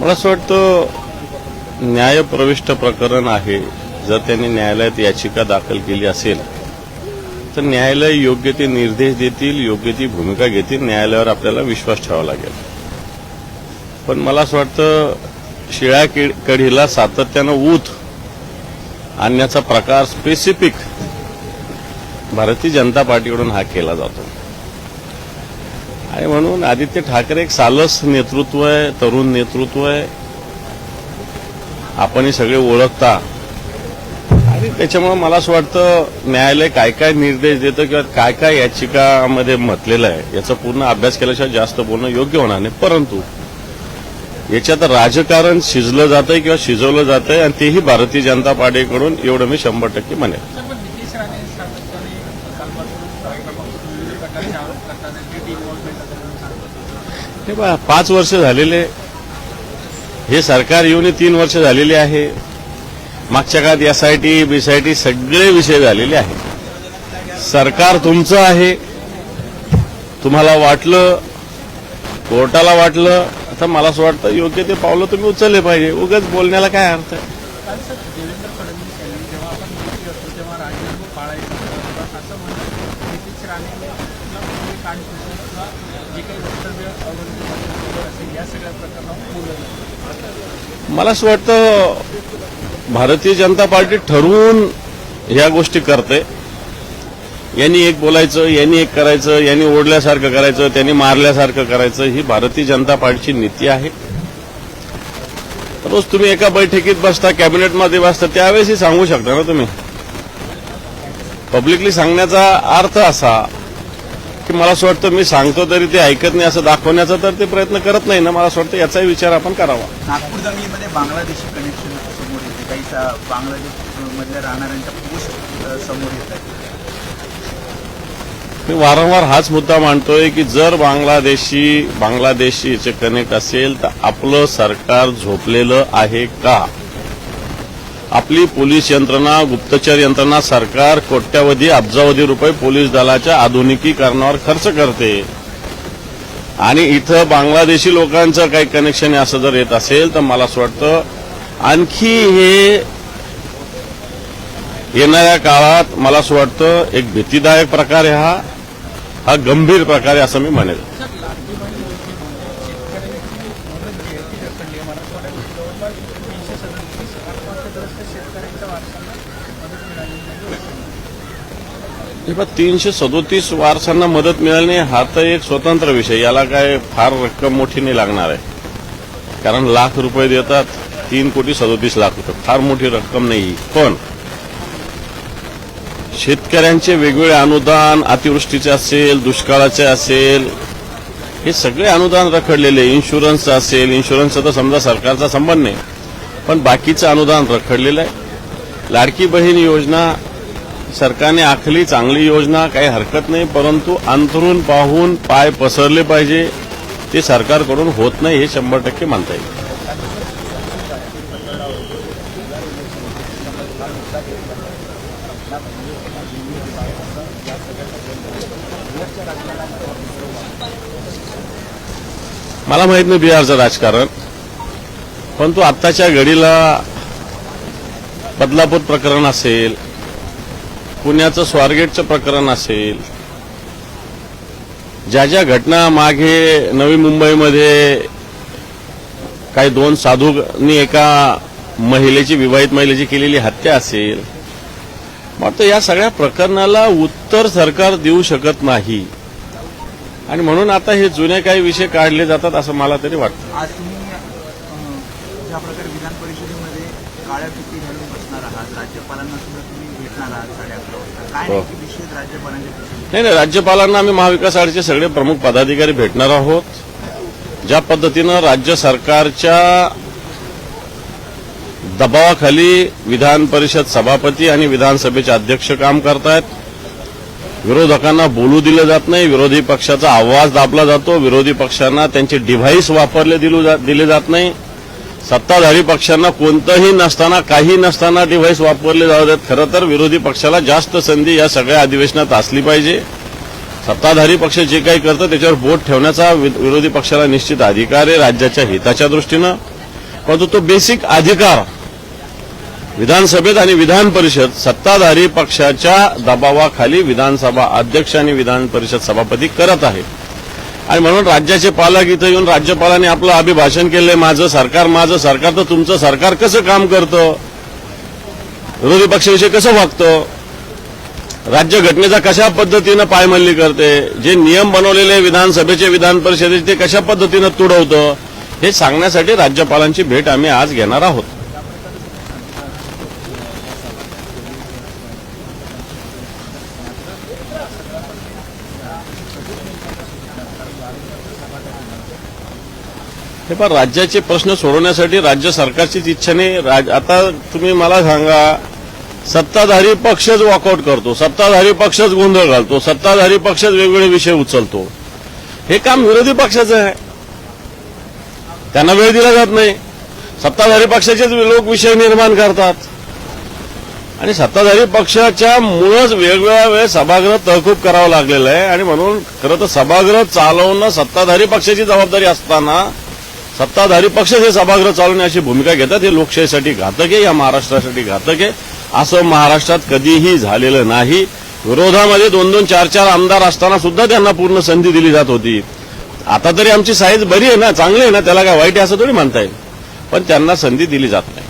मला असं वाटतं न्यायप्रविष्ट प्रकरण आहे. जर त्यांनी न्यायालयात याचिका दाखल केली असेल तर न्यायालय योग्य ते निर्देश देतील, योग्य ती भूमिका घेतील. न्यायालयावर आपल्याला विश्वास ठेवावा लागेल. पण मला असं वाटतं शिळ्या कढीला सातत्यानं ऊत आणण्याचा प्रकार स्पेसिफिक भारतीय जनता पार्टीकडून हा केला जातो. आणि म्हणून आदित्य ठाकरे एक सालस नेतृत्व आहे, तरुण नेतृत्व आहे. आपणही सगळे ओळखता. आणि त्याच्यामुळे मला असं वाटतं न्यायालय काय काय निर्देश देतं किंवा काय काय याचिकामध्ये म्हटलेलं आहे याचा पूर्ण अभ्यास केल्याशिवाय जास्त बोलणं योग्य होणार नाही. परंतु याच्यात राजकारण शिजलं जातंय किंवा शिजवलं जातंय आणि तेही भारतीय जनता पार्टीकडून एवढं मी 100% म्हणेन. हे बघा 5 वर्ष झालेले, हे सरकार येऊन 3 वर्ष झालेली आहे. मागच्या काळात एसआयटी बीसायटी सगळे विषय झालेले आहेत. सरकार तुमचं आहे. तुम्हाला वाटलं, कोर्टाला वाटलं, आता मला असं वाटतं योग्य ते पावलं तुम्ही उचलले पाहिजे. उगाच बोलण्याला काय अर्थ आहे. देवेंद्र फडणवीस यांनी जेव्हा आपण भेटी असतो तेव्हा राजीनामा पाळायचं असं म्हणतात. नितीश राणेंनी जे काही वक्तव्य असेल या सगळ्या प्रकरणावर बोललं. मला असं वाटतं भारतीय जनता पार्टी ठरवून ह्या गोष्टी करते. यांनी एक बोलायचं, यांनी एक करायचं, यांनी ओढल्यासारखं करायचं, त्यांनी मारल्यासारखं करायचं, ही भारतीय जनता पार्टीची नीती आहे. रोज तुम्ही एका बैठकीत बसता, कॅबिनेटमध्ये बसता, त्यावेळेसही सांगू शकता ना तुम्ही. पब्लिकली सांगण्याचा अर्थ असा की मला असं वाटतं मी सांगतो तरी ते ऐकत नाही असं दाखवण्याचा तर ते प्रयत्न करत नाही ना. मला असं वाटतं याचाही विचार आपण करावा. नागपूर दंगलीमध्ये बांगलादेशी कनेक्शन समोर येते. काही बांगलादेशमधल्या राहणाऱ्यांच्या पोस्ट समोर येत आहे. मी वारंवार हाच मुद्दा मांडतोय की जर बांगलादेशीचे कनेक्ट असेल तर आपलं सरकार झोपलेलं आहे का? आपली पोलीस यंत्रणा, गुप्तचर यंत्रणा, सरकार कोट्यावधी अब्जावधी रुपये पोलीस दलाच्या आधुनिकीकरणावर खर्च करते. आणि इथं बांगलादेशी लोकांचं काही कनेक्शन असं जर येत असेल तर मला असं वाटतं आणखी हे येणाऱ्या काळात मला असं वाटतं एक भीतीदायक प्रकार आहे. हा गंभीर प्रकार आहे असं मी म्हणेल. हे 337 वारसांना मदत मिळाली हा तर एक स्वतंत्र विषय. याला काय फार रक्कम मोठी नाही लागणार आहे. कारण लाख रुपये देतात, 3,37,00,000 फार मोठी रक्कम नाही. पण शेतकऱ्यांचे वेगवेगळे अनुदान, अतिवृष्टीचे असेल, दुष्काळाचे असेल, हे सगळे अनुदान रखडलेले. इन्शुरन्स असेल, इन्शुरन्सचा तर समजा सरकारचा संबंध नाही, पण बाकीचं अनुदान रखडलेलं आहे. लाडकी बहीण योजना सरकारने आखली, चांगली योजना, काही हरकत नाही. परंतु अंतरून पाहून पाय पसरले पाहिजे. ते सरकारकडून होत नाही हे 100% म्हणता येईल. मला माहित नाही बिहारचं राजकारण, परंतु आत्ताच्या घडीला बदलापूर प्रकरण असेल, पुण्याचं स्वारगेटचं प्रकरण असेल, ज्या ज्या घटना मागे नवी मुंबईमध्ये काही 2 साधूंनी एका महिलेची, विवाहित महिलेची केलेली हत्या असेल, वाटतं या सगळ्या प्रकरणाला उत्तर सरकार देऊ शकत नाही. आणि म्हणून आता हे जुने काही विषय काढले जातात असं मला तरी वाटतं. आज तुम्ही ज्या प्रकारे विधान परिषदेमध्ये काळ्या फिती घालून बसणार आहात, राज्यपालांना सुद्धा तुम्ही भेटणार आहात 11:30 वाजता. काय नक्की विषय राज्यपालांच्या? नाही, राज्यपालांना आम्ही महाविकास आघाडीचे सगळे प्रमुख पदाधिकारी भेटणार आहोत. ज्या पद्धतीनं राज्य सरकारच्या दबावाखाली विधान परिषद सभापती आणि विधानसभेचे अध्यक्ष काम करतायत, विरोधकांना बोलू दिलं जात नाही, विरोधी पक्षाचा आवाज दाबला जातो, विरोधी पक्षांना त्यांचे डिव्हाइस वापरले दिले जात नाही, सत्ताधारी पक्षांना कोणतंही नसताना, काही नसताना डिव्हाइस वापरले जातात. खरं तर विरोधी पक्षाला जास्त संधी या सगळ्या अधिवेशनात असली पाहिजे. सत्ताधारी पक्ष जे काही करतं त्याच्यावर बोट ठेवण्याचा विरोधी पक्षाला निश्चित अधिकार आहे राज्याच्या हिताच्या दृष्टीनं. परंतु तो बेसिक अधिकार विधानसभेत आणि विधान परिषद सत्ताधारी पक्षाच्या दबावाखाली विधानसभा अध्यक्ष आणि विधान परिषद सभापती करत आहे. आणि म्हणून राज्याचे पालक इथं येऊन राज्यपालांनी आपलं अभिभाषण केलंय, माझं सरकार तर तुमचं सरकार कसं काम करतं, विरोधी पक्षाविषयी कसं वागतं, राज्यघटनेचा कशा पद्धतीनं पायमल्ली करते, जे नियम बनवलेले विधानसभेचे विधान परिषदेचे ते कशा पद्धतीनं तुडवतं, हे सांगण्यासाठी राज्यपालांची भेट आम्ही आज घेणार आहोत. हे पण राज्याचे प्रश्न सोडवण्यासाठी राज्य सरकारचीच इच्छा नाही. आता तुम्ही मला सांगा, सत्ताधारी पक्षच वॉकआउट करतो, सत्ताधारी पक्षच गोंधळ घालतो, सत्ताधारी पक्षच वेगवेगळे विषय उचलतो. हे काम विरोधी पक्षाचं आहे, त्यांना वेळ दिला जात नाही. सत्ताधारी पक्षाचेच लोक विषय निर्माण करतात आणि सत्ताधारी पक्षाच्या मुळेच वेगवेगळ्या वेळेस सभागृह तहकूब करावं लागलेलं आहे. आणि म्हणून खरं तर सभागृह चालवणं सत्ताधारी पक्षाची जबाबदारी असताना सत्ताधारी पक्ष हे सभागृह चालवण्याची भूमिका घेतात. हे लोकशाहीसाठी घातक आहे, या महाराष्ट्रासाठी घातक आहे. असं महाराष्ट्रात कधीही झालेलं नाही. विरोधामध्ये 2-2, 4-4 आमदार असताना सुद्धा त्यांना पूर्ण संधी दिली जात होती. आता तरी आमची साईज बरी आहे ना, चांगली आहे ना, त्याला काय वाईट आहे असं थोडी म्हणता येईल, पण त्यांना संधी दिली जात नाही.